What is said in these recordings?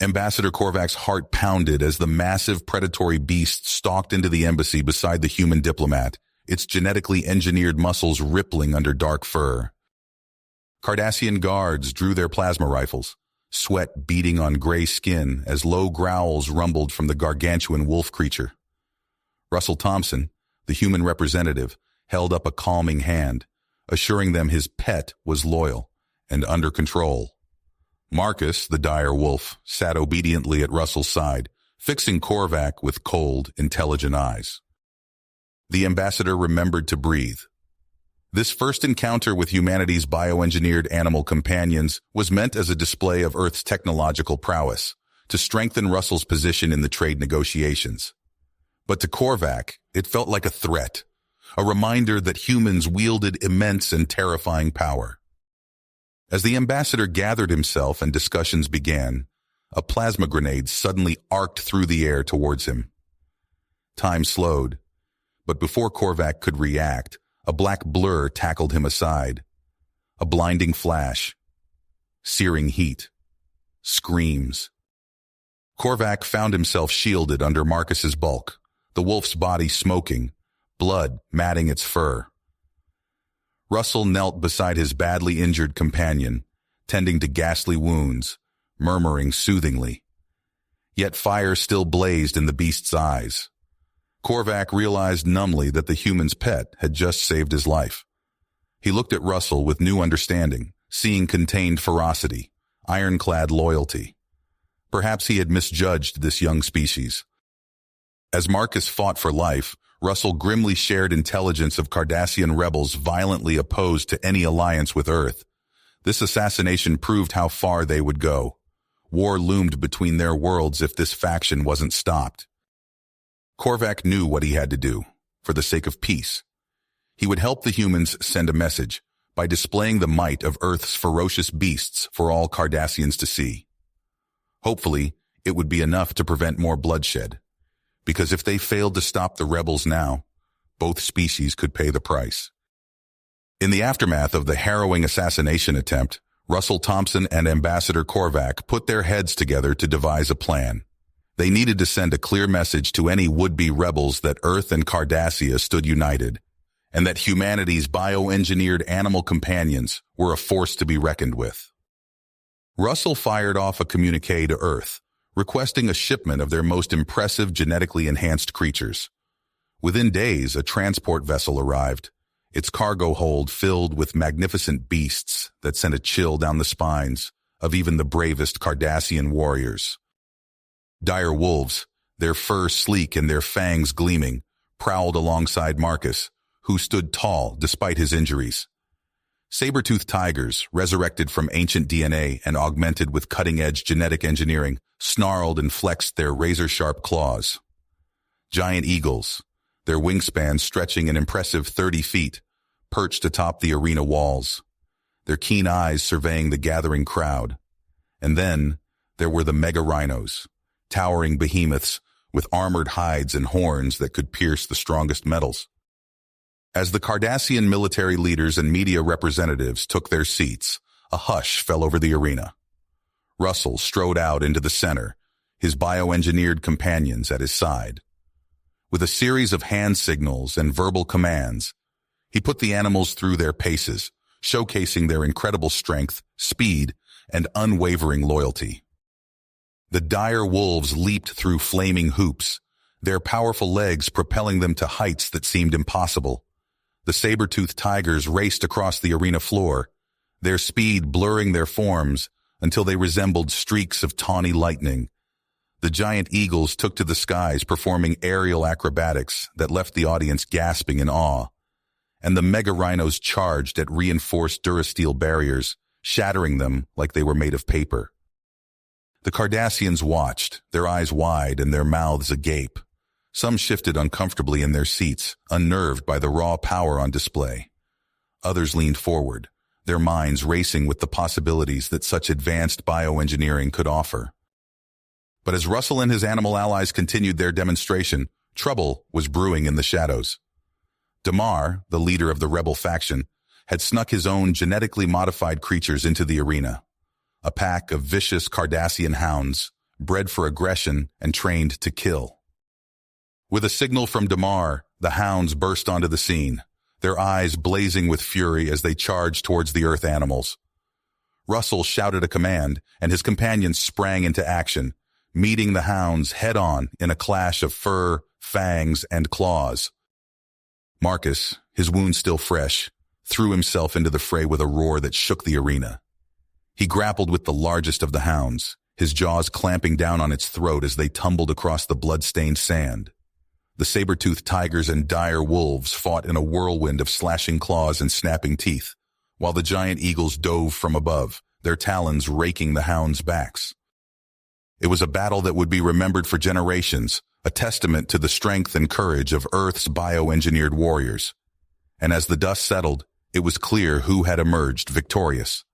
Ambassador Korvac's heart pounded as the massive predatory beast stalked into the embassy beside the human diplomat, its genetically engineered muscles rippling under dark fur. Cardassian guards drew their plasma rifles, sweat beading on gray skin as low growls rumbled from the gargantuan wolf creature. Russell Thompson, the human representative, held up a calming hand, assuring them his pet was loyal and under control. Marcus, the dire wolf, sat obediently at Russell's side, fixing Korvac with cold, intelligent eyes. The ambassador remembered to breathe. This first encounter with humanity's bioengineered animal companions was meant as a display of Earth's technological prowess, to strengthen Russell's position in the trade negotiations. But to Korvac, it felt like a threat, a reminder that humans wielded immense and terrifying power. As the ambassador gathered himself and discussions began, a plasma grenade suddenly arced through the air towards him. Time slowed, but before Korvac could react, a black blur tackled him aside. A blinding flash, searing heat, screams. Korvac found himself shielded under Marcus's bulk, the wolf's body smoking, blood matting its fur. Russell knelt beside his badly injured companion, tending to ghastly wounds, murmuring soothingly. Yet fire still blazed in the beast's eyes. Korvac realized numbly that the human's pet had just saved his life. He looked at Russell with new understanding, seeing contained ferocity, ironclad loyalty. Perhaps he had misjudged this young species. As Marcus fought for life, Russell grimly shared intelligence of Cardassian rebels violently opposed to any alliance with Earth. This assassination proved how far they would go. War loomed between their worlds if this faction wasn't stopped. Korvac knew what he had to do, for the sake of peace. He would help the humans send a message by displaying the might of Earth's ferocious beasts for all Cardassians to see. Hopefully, it would be enough to prevent more bloodshed, because if they failed to stop the rebels now, both species could pay the price. In the aftermath of the harrowing assassination attempt, Russell Thompson and Ambassador Korvac put their heads together to devise a plan. They needed to send a clear message to any would-be rebels that Earth and Cardassia stood united, and that humanity's bioengineered animal companions were a force to be reckoned with. Russell fired off a communique to Earth, requesting a shipment of their most impressive genetically enhanced creatures. Within days, a transport vessel arrived, its cargo hold filled with magnificent beasts that sent a chill down the spines of even the bravest Cardassian warriors. Dire wolves, their fur sleek and their fangs gleaming, prowled alongside Marcus, who stood tall despite his injuries. Saber-toothed tigers, resurrected from ancient DNA and augmented with cutting-edge genetic engineering, snarled and flexed their razor-sharp claws. Giant eagles, their wingspans stretching an impressive 30 feet, perched atop the arena walls, their keen eyes surveying the gathering crowd. And then there were the mega rhinos, towering behemoths with armored hides and horns that could pierce the strongest metals. As the Cardassian military leaders and media representatives took their seats, a hush fell over the arena. Russell strode out into the center, his bioengineered companions at his side. With a series of hand signals and verbal commands, he put the animals through their paces, showcasing their incredible strength, speed, and unwavering loyalty. The dire wolves leaped through flaming hoops, their powerful legs propelling them to heights that seemed impossible. The saber-toothed tigers raced across the arena floor, their speed blurring their forms until they resembled streaks of tawny lightning. The giant eagles took to the skies, performing aerial acrobatics that left the audience gasping in awe. And the mega rhinos charged at reinforced durasteel barriers, shattering them like they were made of paper. The Cardassians watched, their eyes wide and their mouths agape. Some shifted uncomfortably in their seats, unnerved by the raw power on display. Others leaned forward, their minds racing with the possibilities that such advanced bioengineering could offer. But as Russell and his animal allies continued their demonstration, trouble was brewing in the shadows. Damar, the leader of the rebel faction, had snuck his own genetically modified creatures into the arena. A pack of vicious Cardassian hounds, bred for aggression and trained to kill. With a signal from Damar, the hounds burst onto the scene, their eyes blazing with fury as they charged towards the earth animals. Russell shouted a command, and his companions sprang into action, meeting the hounds head-on in a clash of fur, fangs, and claws. Marcus, his wound still fresh, threw himself into the fray with a roar that shook the arena. He grappled with the largest of the hounds, his jaws clamping down on its throat as they tumbled across the blood-stained sand. The saber-toothed tigers and dire wolves fought in a whirlwind of slashing claws and snapping teeth, while the giant eagles dove from above, their talons raking the hounds' backs. It was a battle that would be remembered for generations, a testament to the strength and courage of Earth's bioengineered warriors. And as the dust settled, it was clear who had emerged victorious.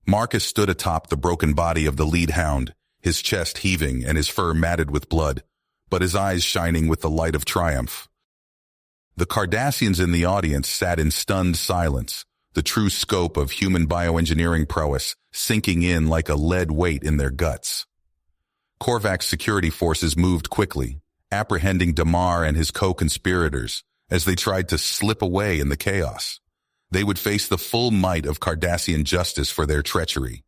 Marcus stood atop the broken body of the lead hound, his chest heaving and his fur matted with blood, but his eyes shining with the light of triumph. The Cardassians in the audience sat in stunned silence, the true scope of human bioengineering prowess sinking in like a lead weight in their guts. Korvac's security forces moved quickly, apprehending Damar and his co-conspirators as they tried to slip away in the chaos. They would face the full might of Cardassian justice for their treachery.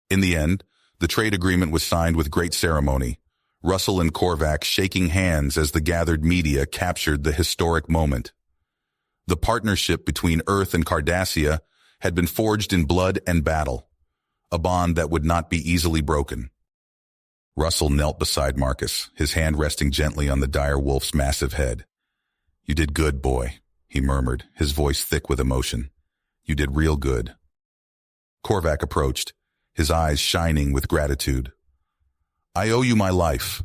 In the end, the trade agreement was signed with great ceremony, Russell and Korvac shaking hands as the gathered media captured the historic moment. The partnership between Earth and Cardassia had been forged in blood and battle, a bond that would not be easily broken. Russell knelt beside Marcus, his hand resting gently on the dire wolf's massive head. "You did good, boy," he murmured, his voice thick with emotion. "You did real good." Korvac approached, his eyes shining with gratitude. "I owe you my life,"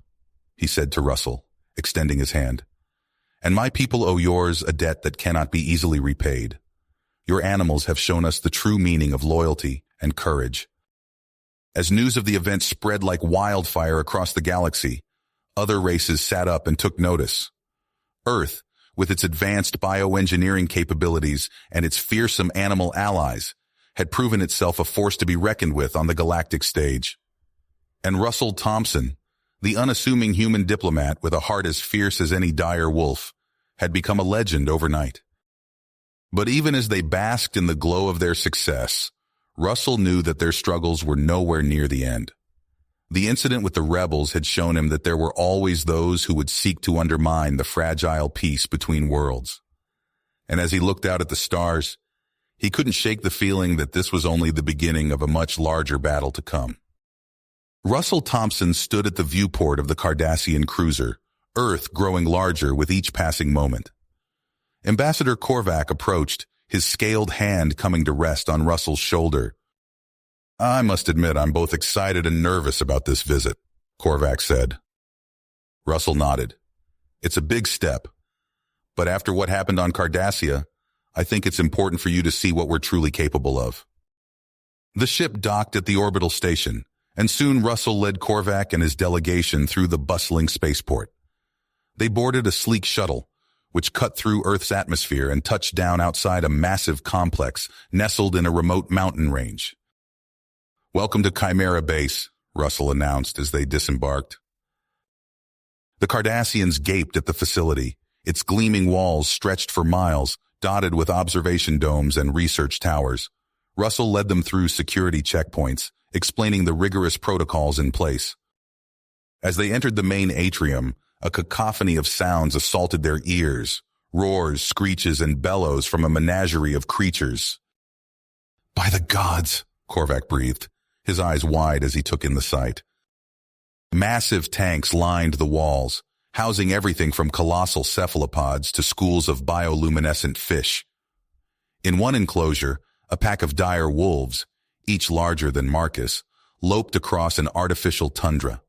he said to Russell, extending his hand. "And my people owe yours a debt that cannot be easily repaid. Your animals have shown us the true meaning of loyalty and courage." As news of the event spread like wildfire across the galaxy, other races sat up and took notice. Earth, with its advanced bioengineering capabilities and its fearsome animal allies, had proven itself a force to be reckoned with on the galactic stage. And Russell Thompson, the unassuming human diplomat with a heart as fierce as any dire wolf, had become a legend overnight. But even as they basked in the glow of their success, Russell knew that their struggles were nowhere near the end. The incident with the rebels had shown him that there were always those who would seek to undermine the fragile peace between worlds. And as he looked out at the stars, he couldn't shake the feeling that this was only the beginning of a much larger battle to come. Russell Thompson stood at the viewport of the Cardassian cruiser, Earth growing larger with each passing moment. Ambassador Korvac approached, his scaled hand coming to rest on Russell's shoulder. "I must admit I'm both excited and nervous about this visit," Korvac said. Russell nodded. "It's a big step. But after what happened on Cardassia, I think it's important for you to see what we're truly capable of." The ship docked at the orbital station, and soon Russell led Korvac and his delegation through the bustling spaceport. They boarded a sleek shuttle, which cut through Earth's atmosphere and touched down outside a massive complex nestled in a remote mountain range. "Welcome to Chimera Base," Russell announced as they disembarked. The Cardassians gaped at the facility, its gleaming walls stretched for miles, dotted with observation domes and research towers. Russell led them through security checkpoints, explaining the rigorous protocols in place. As they entered the main atrium, a cacophony of sounds assaulted their ears, roars, screeches, and bellows from a menagerie of creatures. "By the gods," Korvac breathed, his eyes wide as he took in the sight. Massive tanks lined the walls, housing everything from colossal cephalopods to schools of bioluminescent fish. In one enclosure, a pack of dire wolves, each larger than Marcus, loped across an artificial tundra.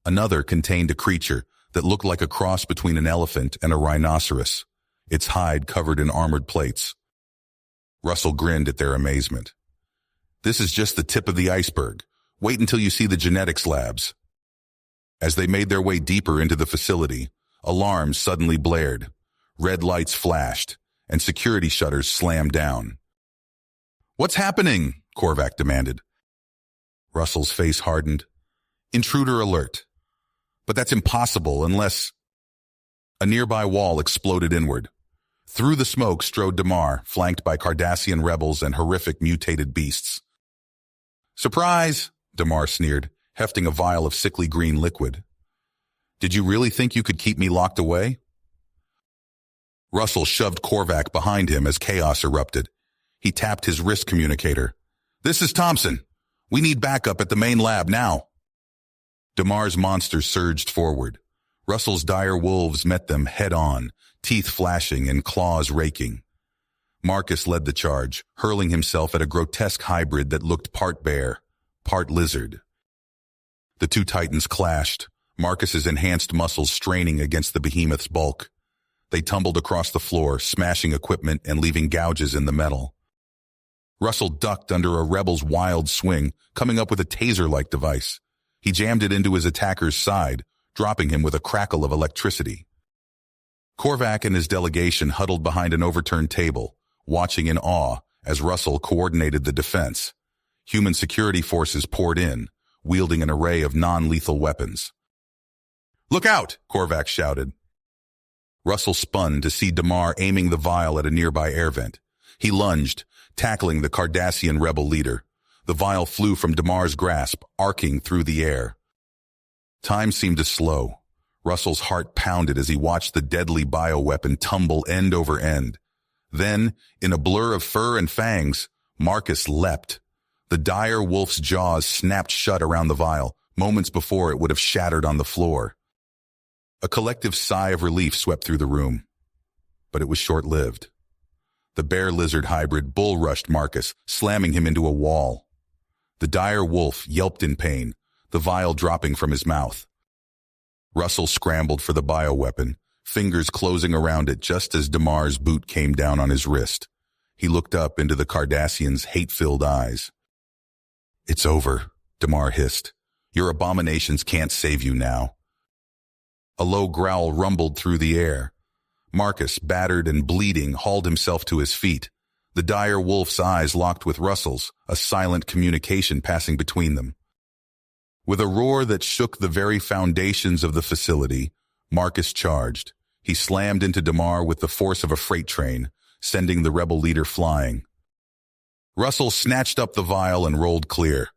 Another contained a creature that looked like a cross between an elephant and a rhinoceros, its hide covered in armored plates. Russell grinned at their amazement. "This is just the tip of the iceberg. Wait until you see the genetics labs." As they made their way deeper into the facility, alarms suddenly blared, red lights flashed, and security shutters slammed down. "What's happening?" Korvac demanded. Russell's face hardened. Intruder alert. But that's impossible unless... A nearby wall exploded inward. Through the smoke strode Damar, flanked by Cardassian rebels and horrific mutated beasts. Surprise! Damar sneered, hefting a vial of sickly green liquid. Did you really think you could keep me locked away? Russell shoved Korvac behind him as chaos erupted. He tapped his wrist communicator. This is Thompson. We need backup at the main lab now. Damar's monsters surged forward. Russell's dire wolves met them head-on, teeth flashing and claws raking. Marcus led the charge, hurling himself at a grotesque hybrid that looked part bear, part lizard. The two titans clashed, Marcus's enhanced muscles straining against the behemoth's bulk. They tumbled across the floor, smashing equipment and leaving gouges in the metal. Russell ducked under a rebel's wild swing, coming up with a taser-like device. He jammed it into his attacker's side, dropping him with a crackle of electricity. Korvac and his delegation huddled behind an overturned table, watching in awe as Russell coordinated the defense. Human security forces poured in, wielding an array of non-lethal weapons. "Look out!" Korvac shouted. Russell spun to see Damar aiming the vial at a nearby air vent. He lunged, tackling the Cardassian rebel leader. The vial flew from Damar's grasp, arcing through the air. Time seemed to slow. Russell's heart pounded as he watched the deadly bioweapon tumble end over end. Then, in a blur of fur and fangs, Marcus leapt. The dire wolf's jaws snapped shut around the vial, moments before it would have shattered on the floor. A collective sigh of relief swept through the room. But it was short-lived. The bear-lizard hybrid bull-rushed Marcus, slamming him into a wall. The dire wolf yelped in pain, the vial dropping from his mouth. Russell scrambled for the bioweapon, fingers closing around it just as Damar's boot came down on his wrist. He looked up into the Cardassian's hate-filled eyes. "It's over," Damar hissed. "Your abominations can't save you now." A low growl rumbled through the air. Marcus, battered and bleeding, hauled himself to his feet. The dire wolf's eyes locked with Russell's, a silent communication passing between them. With a roar that shook the very foundations of the facility, Marcus charged. He slammed into Damar with the force of a freight train, sending the rebel leader flying. Russell snatched up the vial and rolled clear.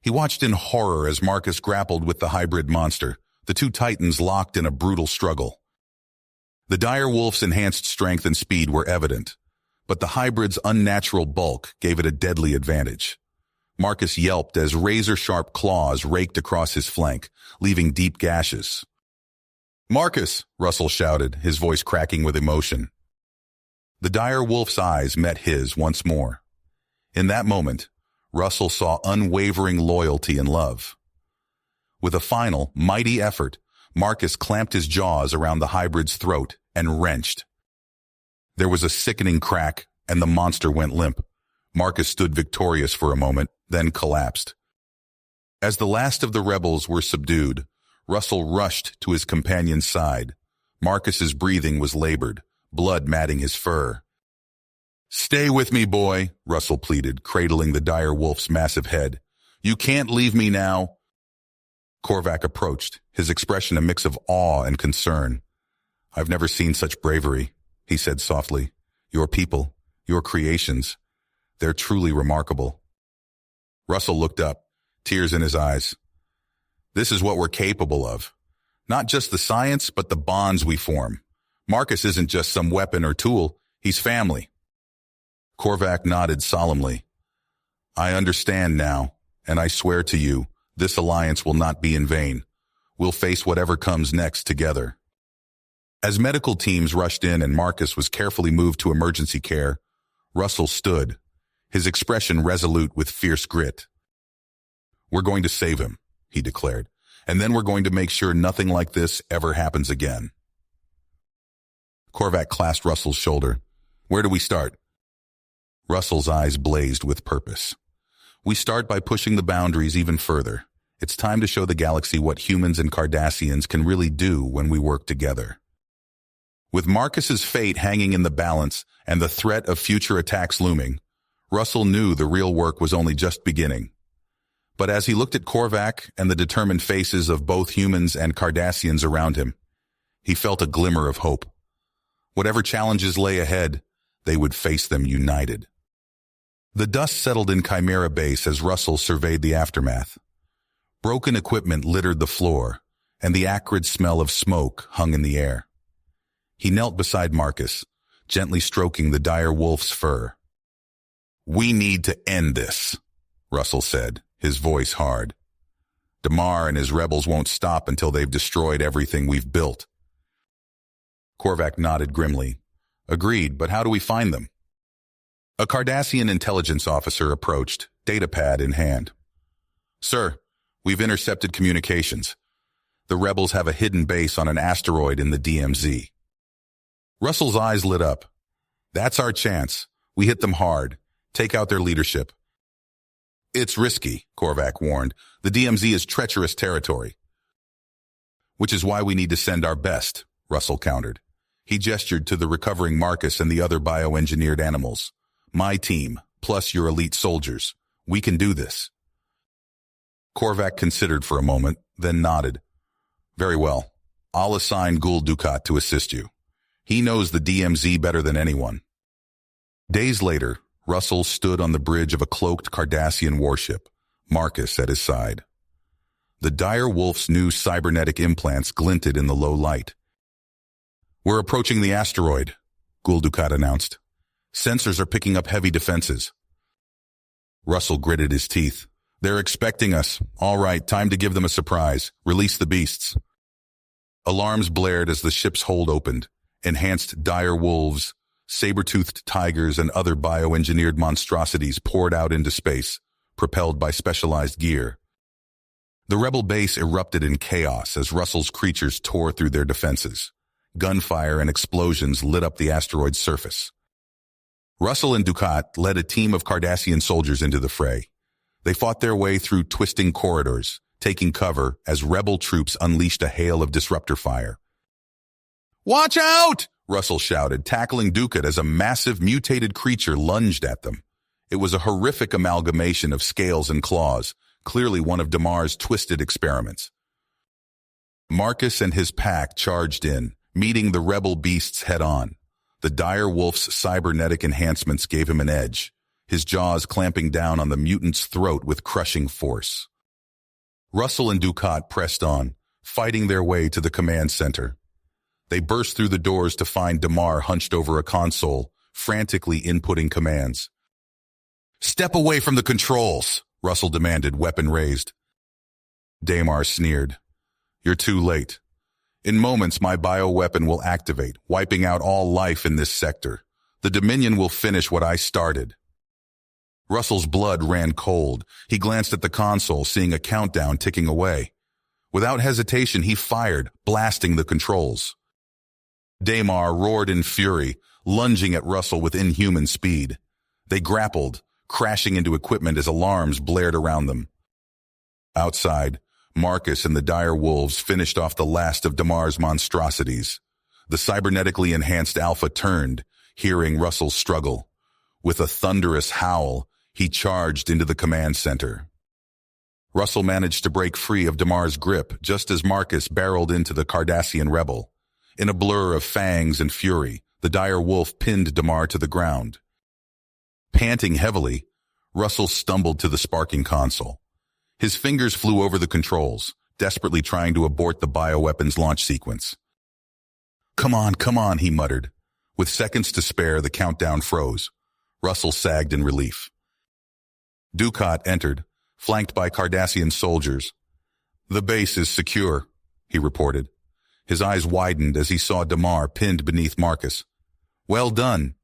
He watched in horror as Marcus grappled with the hybrid monster, the two titans locked in a brutal struggle. The dire wolf's enhanced strength and speed were evident, but the hybrid's unnatural bulk gave it a deadly advantage. Marcus yelped as razor-sharp claws raked across his flank, leaving deep gashes. "Marcus!" Russell shouted, his voice cracking with emotion. The dire wolf's eyes met his once more. In that moment, Russell saw unwavering loyalty and love. With a final, mighty effort, Marcus clamped his jaws around the hybrid's throat and wrenched. There was a sickening crack, and the monster went limp. Marcus stood victorious for a moment, then collapsed. As the last of the rebels were subdued, Russell rushed to his companion's side. Marcus's breathing was labored, blood matting his fur. "Stay with me, boy," Russell pleaded, cradling the dire wolf's massive head. "You can't leave me now." Korvac approached, his expression a mix of awe and concern. "I've never seen such bravery," he said softly. "Your people, your creations, they're truly remarkable." Russell looked up, tears in his eyes. "This is what we're capable of. Not just the science, but the bonds we form. Marcus isn't just some weapon or tool, he's family." Korvac nodded solemnly. "I understand now, and I swear to you, this alliance will not be in vain. We'll face whatever comes next together." As medical teams rushed in and Marcus was carefully moved to emergency care, Russell stood, his expression resolute with fierce grit. "We're going to save him," he declared, "and then we're going to make sure nothing like this ever happens again." Korvac clasped Russell's shoulder. "Where do we start?" Russell's eyes blazed with purpose. "We start by pushing the boundaries even further. It's time to show the galaxy what humans and Cardassians can really do when we work together." With Marcus's fate hanging in the balance and the threat of future attacks looming, Russell knew the real work was only just beginning. But as he looked at Korvac and the determined faces of both humans and Cardassians around him, he felt a glimmer of hope. Whatever challenges lay ahead, they would face them united. The dust settled in Chimera Base as Russell surveyed the aftermath. Broken equipment littered the floor, and the acrid smell of smoke hung in the air. He knelt beside Marcus, gently stroking the dire wolf's fur. "We need to end this," Russell said, his voice hard. "Damar and his rebels won't stop until they've destroyed everything we've built." Korvac nodded grimly. "Agreed, but how do we find them?" A Cardassian intelligence officer approached, datapad in hand. "Sir, we've intercepted communications. The rebels have a hidden base on an asteroid in the DMZ." Russell's eyes lit up. "That's our chance. We hit them hard. Take out their leadership." "It's risky," Korvac warned. "The DMZ is treacherous territory." "Which is why we need to send our best," Russell countered. He gestured to the recovering Marcus and the other bioengineered animals. "My team, plus your elite soldiers. We can do this." Korvac considered for a moment, then nodded. "Very well. I'll assign Gul Dukat to assist you. He knows the DMZ better than anyone." Days later, Russell stood on the bridge of a cloaked Cardassian warship, Marcus at his side. The dire wolf's new cybernetic implants glinted in the low light. "We're approaching the asteroid," Gul Dukat announced. "Sensors are picking up heavy defenses." Russell gritted his teeth. "They're expecting us. All right, time to give them a surprise. Release the beasts." Alarms blared as the ship's hold opened. Enhanced dire wolves, saber-toothed tigers, and other bioengineered monstrosities poured out into space, propelled by specialized gear. The rebel base erupted in chaos as Russell's creatures tore through their defenses. Gunfire and explosions lit up the asteroid's surface. Russell and Dukat led a team of Cardassian soldiers into the fray. They fought their way through twisting corridors, taking cover as rebel troops unleashed a hail of disruptor fire. "Watch out!" Russell shouted, tackling Dukat as a massive mutated creature lunged at them. It was a horrific amalgamation of scales and claws, clearly one of Damar's twisted experiments. Marcus and his pack charged in, meeting the rebel beasts head-on. The dire wolf's cybernetic enhancements gave him an edge, his jaws clamping down on the mutant's throat with crushing force. Russell and Dukat pressed on, fighting their way to the command center. They burst through the doors to find Damar hunched over a console, frantically inputting commands. "Step away from the controls," Russell demanded, weapon raised. Damar sneered. "You're too late. In moments, my bioweapon will activate, wiping out all life in this sector. The Dominion will finish what I started." Russell's blood ran cold. He glanced at the console, seeing a countdown ticking away. Without hesitation, he fired, blasting the controls. Damar roared in fury, lunging at Russell with inhuman speed. They grappled, crashing into equipment as alarms blared around them. Outside, Marcus and the dire wolves finished off the last of Damar's monstrosities. The cybernetically enhanced Alpha turned, hearing Russell's struggle. With a thunderous howl, he charged into the command center. Russell managed to break free of Damar's grip just as Marcus barreled into the Cardassian rebel. In a blur of fangs and fury, the dire wolf pinned Damar to the ground. Panting heavily, Russell stumbled to the sparking console. His fingers flew over the controls, desperately trying to abort the bioweapons launch sequence. Come on, he muttered. With seconds to spare, the countdown froze. Russell sagged in relief. Dukat entered, flanked by Cardassian soldiers. "The base is secure," he reported. His eyes widened as he saw Damar pinned beneath Marcus. "Well done."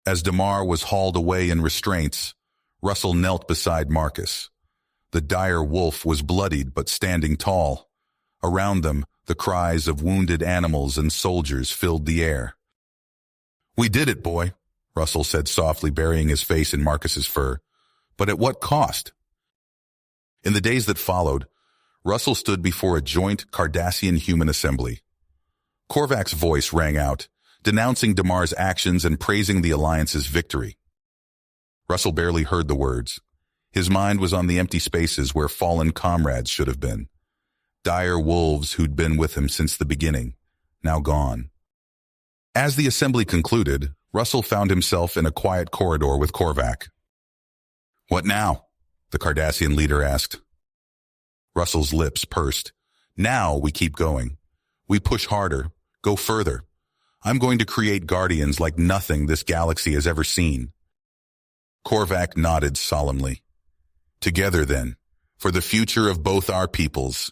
As Damar was hauled away in restraints, Russell knelt beside Marcus. The dire wolf was bloodied but standing tall. Around them, the cries of wounded animals and soldiers filled the air. "We did it, boy," Russell said softly, burying his face in Marcus's fur. "But at what cost?" In the days that followed, Russell stood before a joint Cardassian-human assembly. Korvac's voice rang out, denouncing Damar's actions and praising the Alliance's victory. Russell barely heard the words. His mind was on the empty spaces where fallen comrades should have been. Dire wolves who'd been with him since the beginning, now gone. As the assembly concluded, Russell found himself in a quiet corridor with Korvac. "What now?" the Cardassian leader asked. Russell's lips pursed. "Now we keep going. We push harder, go further. I'm going to create guardians like nothing this galaxy has ever seen." Korvac nodded solemnly. "Together, then, for the future of both our peoples."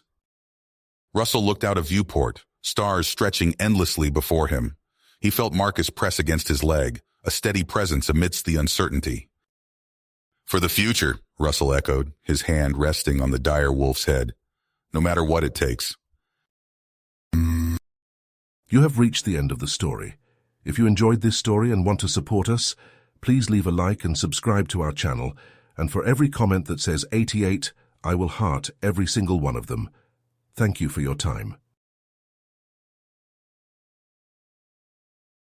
Russell looked out a viewport, stars stretching endlessly before him. He felt Marcus press against his leg, a steady presence amidst the uncertainty. "For the future," Russell echoed, his hand resting on the dire wolf's head. "No matter what it takes." You have reached the end of the story. If you enjoyed this story and want to support us, please leave a like and subscribe to our channel, and for every comment that says 88, I will heart every single one of them. Thank you for your time.